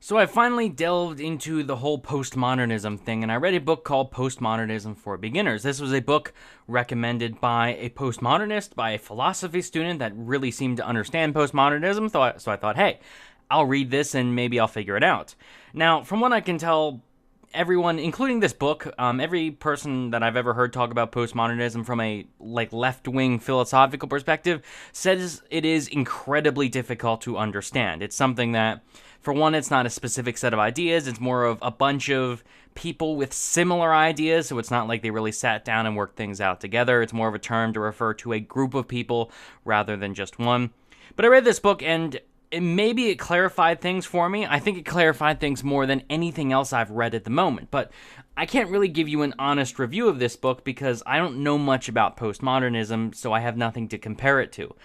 So I finally delved into the whole postmodernism thing, and I read a book called Postmodernism for Beginners. This was a book recommended by a postmodernist, by a philosophy student that really seemed to understand postmodernism, so I thought, hey, I'll read this and maybe I'll figure it out. Now, from what I can tell, everyone, including this book, every person that I've ever heard talk about postmodernism from a left-wing philosophical perspective says it is incredibly difficult to understand. It's something that, for one, it's not a specific set of ideas. It's more of a bunch of people with similar ideas, so it's not like they really sat down and worked things out together. It's more of a term to refer to a group of people rather than just one. But I read this book, and maybe it clarified things for me. I think it clarified things more than anything else I've read at the moment. But I can't really give you an honest review of this book because I don't know much about postmodernism, so I have nothing to compare it to.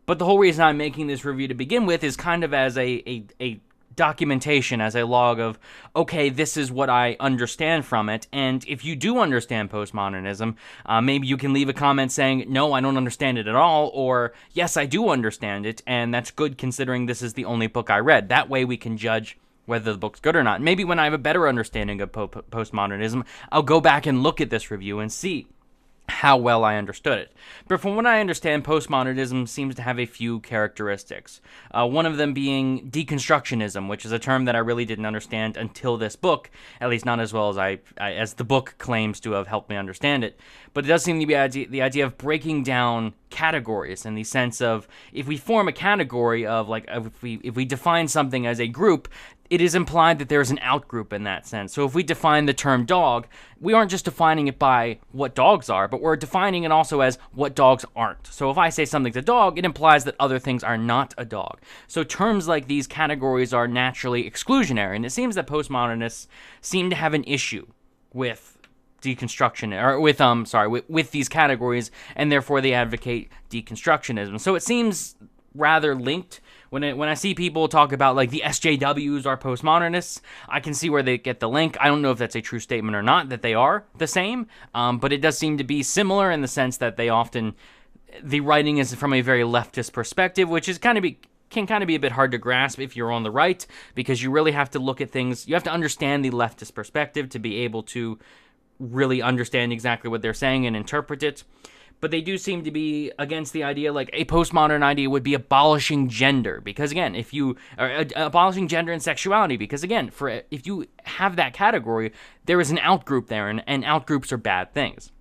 But the whole reason I'm making this review to begin with is kind of as a documentation, as a log of, okay, this is what I understand from it. And if you do understand postmodernism, maybe you can leave a comment saying, no, I don't understand it at all, or yes, I do understand it, and that's good considering this is the only book I read. That way we can judge whether the book's good or not. Maybe when I have a better understanding of postmodernism, I'll go back and look at this review and see how well I understood it. But from what I understand, postmodernism seems to have a few characteristics. One of them being deconstructionism, which is a term that I really didn't understand until this book, at least not as well as as the book claims to have helped me understand it. But it does seem to be the idea of breaking down categories in the sense of, if we form a category of, if we define something as a group, it is implied that there is an outgroup in that sense. So if we define the term dog, we aren't just defining it by what dogs are, but we're defining it also as what dogs aren't. So if I say something's a dog, it implies that other things are not a dog. So terms like these categories are naturally exclusionary, and it seems that postmodernists seem to have an issue with deconstruction, or with these categories, and therefore they advocate deconstructionism. So it seems rather linked. When I see people talk about the SJWs are postmodernists, I can see where they get the link. I don't know if that's a true statement or not, that they are the same, but it does seem to be similar in the sense that the writing is from a very leftist perspective, which is can kind of be a bit hard to grasp if you're on the right, because you really have to look at things, you have to understand the leftist perspective to be able to really understand exactly what they're saying and interpret it. But they do seem to be against the idea, a postmodern idea would be abolishing gender, because again, abolishing gender and sexuality, because again, if you have that category, there is an outgroup there, and outgroups are bad things.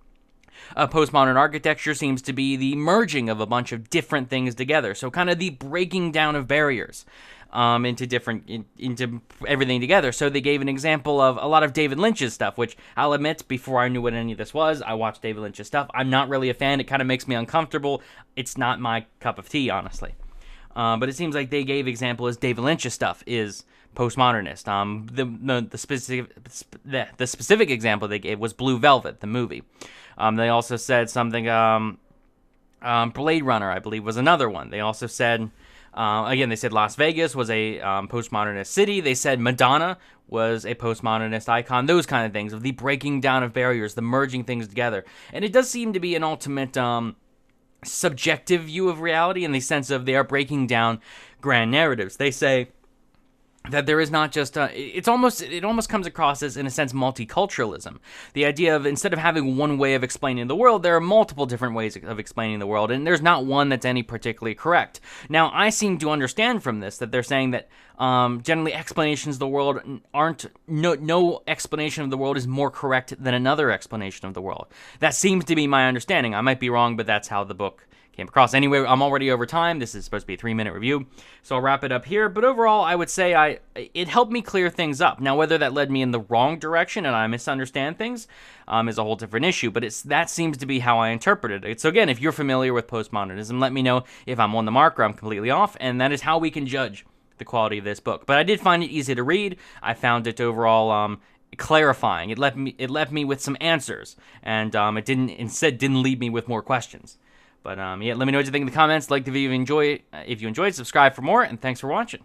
Postmodern architecture seems to be the merging of a bunch of different things together, so kind of the breaking down of barriers into everything together. So they gave an example of a lot of David Lynch's stuff, which I'll admit, before I knew what any of this was, I watched David Lynch's stuff. I'm not really a fan. It kind of makes me uncomfortable. It's not my cup of tea, honestly. But it seems like they gave example as David Lynch's stuff is postmodernist. The specific example they gave was Blue Velvet, the movie. They also said something, Blade Runner, I believe, was another one. They also said, again, they said Las Vegas was a postmodernist city. They said Madonna was a postmodernist icon, those kind of things, of the breaking down of barriers, the merging things together. And it does seem to be an ultimate subjective view of reality, in the sense of they are breaking down grand narratives. They say that there is not just it almost comes across as, in a sense, multiculturalism. The idea of, instead of having one way of explaining the world, there are multiple different ways of explaining the world, and there's not one that's any particularly correct. Now, I seem to understand from this that they're saying that generally explanations of the world no explanation of the world is more correct than another explanation of the world. That seems to be my understanding. I might be wrong, but that's how the book came across. Anyway, I'm already over time. This is supposed to be a 3-minute review, so I'll wrap it up here. But overall, I would say it helped me clear things up. Now, whether that led me in the wrong direction and I misunderstand things is a whole different issue, but that seems to be how I interpreted it. So again, if you're familiar with postmodernism, let me know if I'm on the mark or I'm completely off, and that is how we can judge the quality of this book. But I did find it easy to read. I found it overall clarifying. It left me with some answers, and it didn't leave me with more questions. But yeah, let me know what you think in the comments. Like the video if you enjoyed, subscribe for more, and thanks for watching.